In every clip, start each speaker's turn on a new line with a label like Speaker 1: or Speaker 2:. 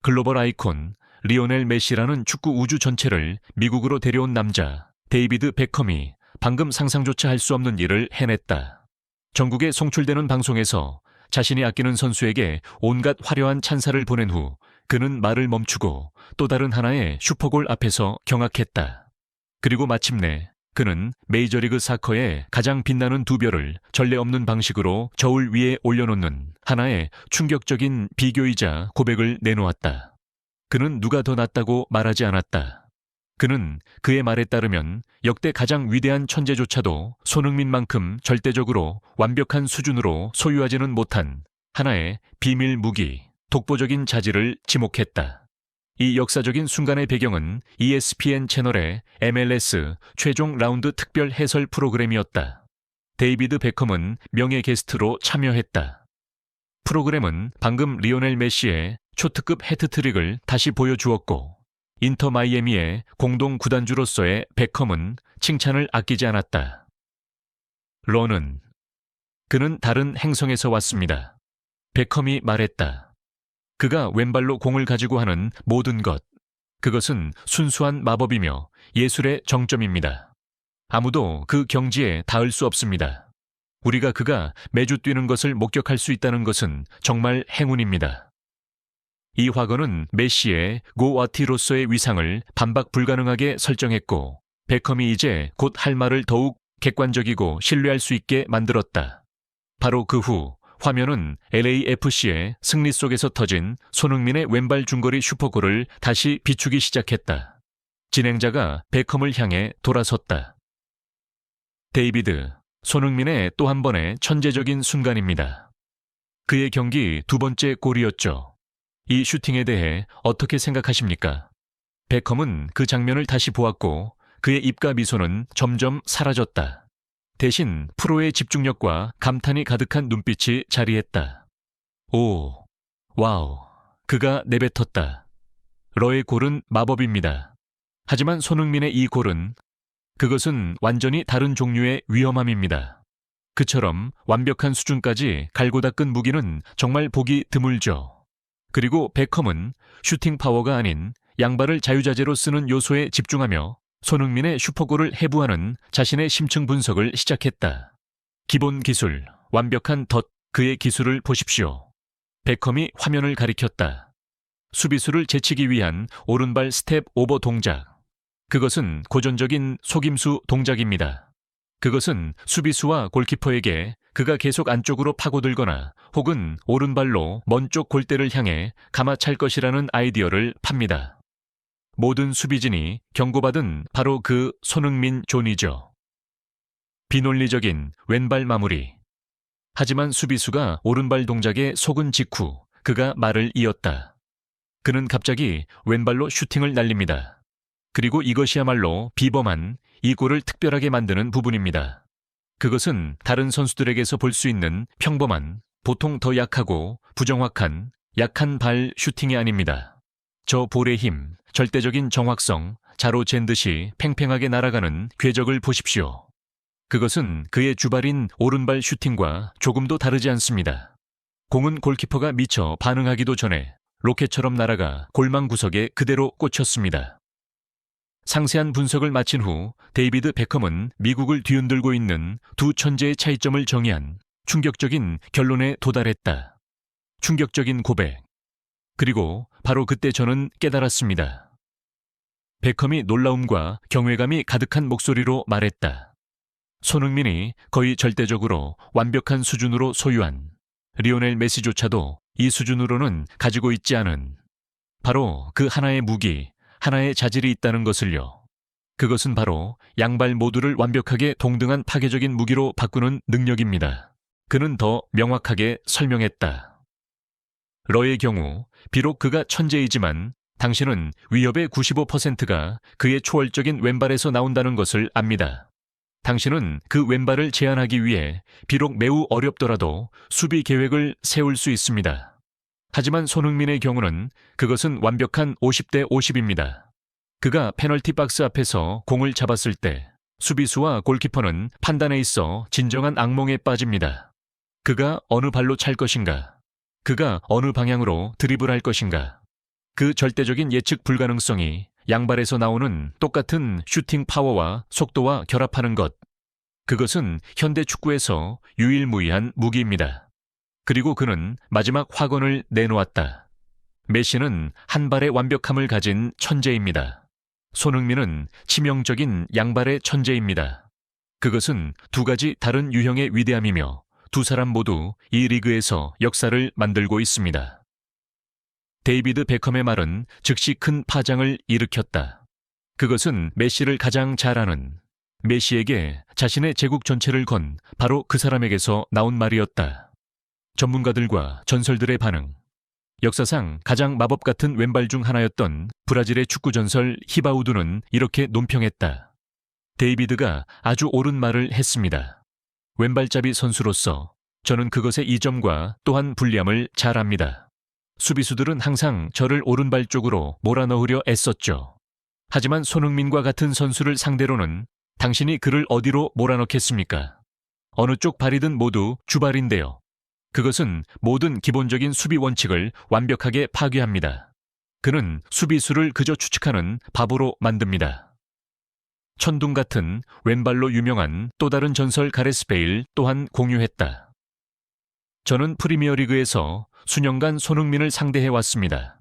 Speaker 1: 글로벌 아이콘 리오넬 메시라는 축구 우주 전체를 미국으로 데려온 남자 데이비드 베컴이 방금 상상조차 할 수 없는 일을 해냈다. 전국에 송출되는 방송에서 자신이 아끼는 선수에게 온갖 화려한 찬사를 보낸 후 그는 말을 멈추고 또 다른 하나의 슈퍼골 앞에서 경악했다. 그리고 마침내 그는 메이저리그 사커의 가장 빛나는 두 별을 전례 없는 방식으로 저울 위에 올려놓는 하나의 충격적인 비교이자 고백을 내놓았다. 그는 누가 더 낫다고 말하지 않았다. 그는 그의 말에 따르면 역대 가장 위대한 천재조차도 손흥민만큼 절대적으로 완벽한 수준으로 소유하지는 못한 하나의 비밀 무기, 독보적인 자질을 지목했다. 이 역사적인 순간의 배경은 ESPN 채널의 MLS 최종 라운드 특별 해설 프로그램이었다. 데이비드 베컴은 명예 게스트로 참여했다. 프로그램은 방금 리오넬 메시의 초특급 해트트릭을 다시 보여주었고 인터 마이애미의 공동 구단주로서의 베컴은 칭찬을 아끼지 않았다. 런은 그는 다른 행성에서 왔습니다. 베컴이 말했다. 그가 왼발로 공을 가지고 하는 모든 것, 그것은 순수한 마법이며 예술의 정점입니다. 아무도 그 경지에 닿을 수 없습니다. 우리가 그가 매주 뛰는 것을 목격할 수 있다는 것은 정말 행운입니다. 이 화거는 메시의 고와티로서의 위상을 반박 불가능하게 설정했고 베컴이 이제 곧 할 말을 더욱 객관적이고 신뢰할 수 있게 만들었다. 바로 그 후 화면은 LAFC의 승리 속에서 터진 손흥민의 왼발 중거리 슈퍼골을 다시 비추기 시작했다. 진행자가 베컴을 향해 돌아섰다. 데이비드, 손흥민의 또 한 번의 천재적인 순간입니다. 그의 경기 두 번째 골이었죠. 이 슈팅에 대해 어떻게 생각하십니까? 베컴은 그 장면을 다시 보았고 그의 입과 미소는 점점 사라졌다. 대신 프로의 집중력과 감탄이 가득한 눈빛이 자리했다. 오, 와우, 그가 내뱉었다. 러의 골은 마법입니다. 하지만 손흥민의 이 골은 그것은 완전히 다른 종류의 위험함입니다. 그처럼 완벽한 수준까지 갈고 닦은 무기는 정말 보기 드물죠. 그리고 베컴은 슈팅 파워가 아닌 양발을 자유자재로 쓰는 요소에 집중하며 손흥민의 슈퍼골을 해부하는 자신의 심층 분석을 시작했다. 기본 기술, 완벽한 덧, 그의 기술을 보십시오. 베컴이 화면을 가리켰다. 수비수를 제치기 위한 오른발 스텝 오버 동작. 그것은 고전적인 속임수 동작입니다. 그것은 수비수와 골키퍼에게 그가 계속 안쪽으로 파고들거나 혹은 오른발로 먼 쪽 골대를 향해 감아찰 것이라는 아이디어를 팝니다. 모든 수비진이 경고받은 바로 그 손흥민 존이죠. 비논리적인 왼발 마무리. 하지만 수비수가 오른발 동작에 속은 직후 그가 말을 이었다. 그는 갑자기 왼발로 슈팅을 날립니다. 그리고 이것이야말로 비범한 이 골을 특별하게 만드는 부분입니다. 그것은 다른 선수들에게서 볼 수 있는 평범한, 보통 더 약하고 부정확한, 약한 발 슈팅이 아닙니다. 저 볼의 힘, 절대적인 정확성, 자로 잰 듯이 팽팽하게 날아가는 궤적을 보십시오. 그것은 그의 주발인 오른발 슈팅과 조금도 다르지 않습니다. 공은 골키퍼가 미처 반응하기도 전에 로켓처럼 날아가 골망 구석에 그대로 꽂혔습니다. 상세한 분석을 마친 후 데이비드 베컴은 미국을 뒤흔들고 있는 두 천재의 차이점을 정의한 충격적인 결론에 도달했다. 충격적인 고백. 그리고 바로 그때 저는 깨달았습니다. 베컴이 놀라움과 경외감이 가득한 목소리로 말했다. 손흥민이 거의 절대적으로 완벽한 수준으로 소유한 리오넬 메시조차도 이 수준으로는 가지고 있지 않은 바로 그 하나의 무기, 하나의 자질이 있다는 것을요. 그것은 바로 양발 모두를 완벽하게 동등한 파괴적인 무기로 바꾸는 능력입니다. 그는 더 명확하게 설명했다. 러의 경우 비록 그가 천재이지만 당신은 위협의 95%가 그의 초월적인 왼발에서 나온다는 것을 압니다. 당신은 그 왼발을 제한하기 위해 비록 매우 어렵더라도 수비 계획을 세울 수 있습니다. 하지만 손흥민의 경우는 그것은 완벽한 50대 50입니다. 그가 페널티 박스 앞에서 공을 잡았을 때 수비수와 골키퍼는 판단에 있어 진정한 악몽에 빠집니다. 그가 어느 발로 찰 것인가? 그가 어느 방향으로 드리블할 것인가? 그 절대적인 예측 불가능성이 양발에서 나오는 똑같은 슈팅 파워와 속도와 결합하는 것. 그것은 현대 축구에서 유일무이한 무기입니다. 그리고 그는 마지막 확언을 내놓았다. 메시는 한 발의 완벽함을 가진 천재입니다. 손흥민은 치명적인 양발의 천재입니다. 그것은 두 가지 다른 유형의 위대함이며 두 사람 모두 이 리그에서 역사를 만들고 있습니다. 데이비드 베컴의 말은 즉시 큰 파장을 일으켰다. 그것은 메시를 가장 잘 아는, 메시에게 자신의 제국 전체를 건 바로 그 사람에게서 나온 말이었다. 전문가들과 전설들의 반응. 역사상 가장 마법 같은 왼발 중 하나였던 브라질의 축구 전설 히바우두는 이렇게 논평했다. 데이비드가 아주 옳은 말을 했습니다. 왼발잡이 선수로서 저는 그것의 이점과 또한 불리함을 잘 압니다. 수비수들은 항상 저를 오른발 쪽으로 몰아넣으려 애썼죠. 하지만 손흥민과 같은 선수를 상대로는 당신이 그를 어디로 몰아넣겠습니까? 어느 쪽 발이든 모두 주발인데요. 그것은 모든 기본적인 수비 원칙을 완벽하게 파괴합니다. 그는 수비수를 그저 추측하는 바보로 만듭니다. 천둥 같은 왼발로 유명한 또 다른 전설 가레스 베일 또한 공유했다. 저는 프리미어리그에서 수년간 손흥민을 상대해왔습니다.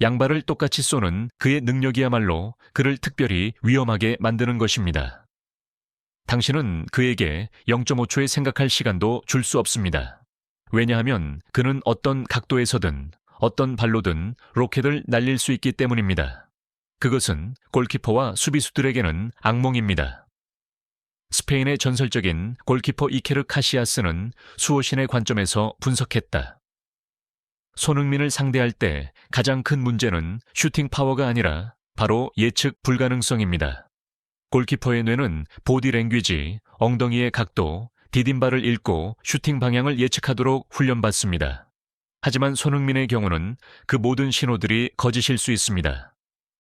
Speaker 1: 양발을 똑같이 쏘는 그의 능력이야말로 그를 특별히 위험하게 만드는 것입니다. 당신은 그에게 0.5초의 생각할 시간도 줄 수 없습니다. 왜냐하면 그는 어떤 각도에서든 어떤 발로든 로켓을 날릴 수 있기 때문입니다. 그것은 골키퍼와 수비수들에게는 악몽입니다. 스페인의 전설적인 골키퍼 이케르 카시아스는 수호신의 관점에서 분석했다. 손흥민을 상대할 때 가장 큰 문제는 슈팅 파워가 아니라 바로 예측 불가능성입니다. 골키퍼의 뇌는 보디 랭귀지, 엉덩이의 각도, 디딤발을 읽고 슈팅 방향을 예측하도록 훈련받습니다. 하지만 손흥민의 경우는 그 모든 신호들이 거짓일 수 있습니다.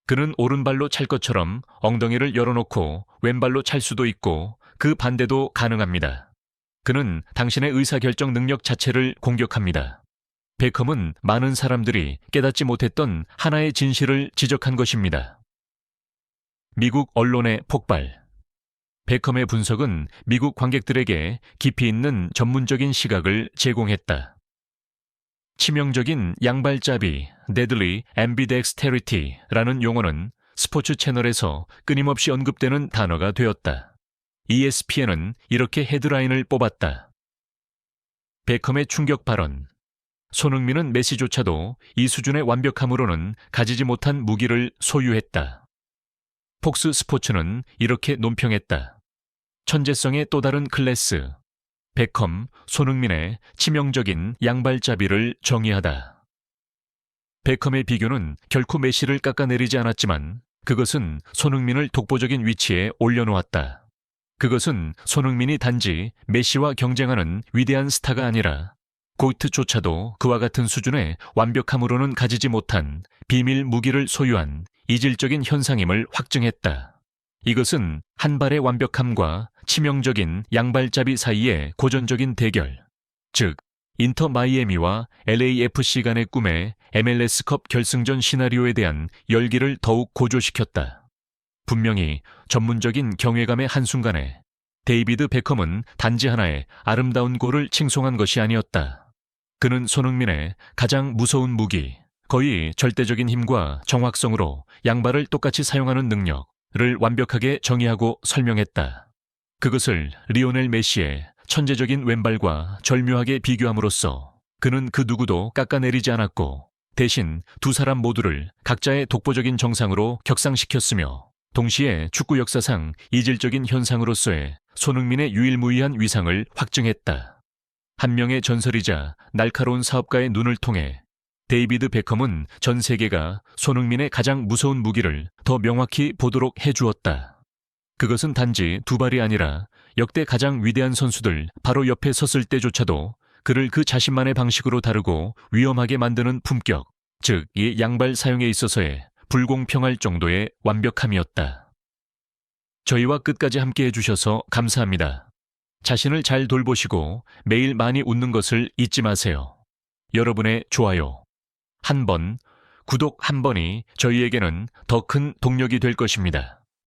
Speaker 1: 그는 오른발로 찰 것처럼 엉덩이를 열어놓고 왼발로 찰 수도 있고 그 반대도 가능합니다. 그는 당신의 의사결정 능력 자체를 공격합니다. 베컴은 많은 사람들이 깨닫지 못했던 하나의 진실을 지적한 것입니다. 미국 언론의 폭발. 베컴의 분석은 미국 관객들에게 깊이 있는 전문적인 시각을 제공했다. 치명적인 양발잡이, deadly ambidexterity라는 용어는 스포츠 채널에서 끊임없이 언급되는 단어가 되었다. ESPN은 이렇게 헤드라인을 뽑았다. 베컴의 충격 발언. 손흥민은 메시조차도 이 수준의 완벽함으로는 가지지 못한 무기를 소유했다. 폭스 스포츠는 이렇게 논평했다. 천재성의 또 다른 클래스. 베컴, 손흥민의 치명적인 양발잡이를 정의하다. 베컴의 비교는 결코 메시를 깎아내리지 않았지만 그것은 손흥민을 독보적인 위치에 올려놓았다. 그것은 손흥민이 단지 메시와 경쟁하는 위대한 스타가 아니라 고트조차도 그와 같은 수준의 완벽함으로는 가지지 못한 비밀 무기를 소유한 이질적인 현상임을 확증했다. 이것은 한 발의 완벽함과 치명적인 양발잡이 사이의 고전적인 대결, 즉 인터 마이애미와 LAFC 간의 꿈의 MLS컵 결승전 시나리오에 대한 열기를 더욱 고조시켰다. 분명히 전문적인 경외감의 한순간에 데이비드 베컴은 단지 하나의 아름다운 골을 칭송한 것이 아니었다. 그는 손흥민의 가장 무서운 무기, 거의 절대적인 힘과 정확성으로 양발을 똑같이 사용하는 능력을 완벽하게 정의하고 설명했다. 그것을 리오넬 메시의 천재적인 왼발과 절묘하게 비교함으로써 그는 그 누구도 깎아내리지 않았고 대신 두 사람 모두를 각자의 독보적인 정상으로 격상시켰으며 동시에 축구 역사상 이질적인 현상으로서의 손흥민의 유일무이한 위상을 확증했다. 한 명의 전설이자 날카로운 사업가의 눈을 통해 데이비드 베컴은 전 세계가 손흥민의 가장 무서운 무기를 더 명확히 보도록 해주었다. 그것은 단지 두 발이 아니라 역대 가장 위대한 선수들 바로 옆에 섰을 때조차도 그를 그 자신만의 방식으로 다루고 위험하게 만드는 품격, 즉 이 양발 사용에 있어서의 불공평할 정도의 완벽함이었다. 저희와 끝까지 함께 해주셔서 감사합니다. 자신을 잘 돌보시고 매일 많이 웃는 것을 잊지 마세요. 여러분의 좋아요, 한 번, 구독 한 번이 저희에게는 더 큰 동력이 될 것입니다.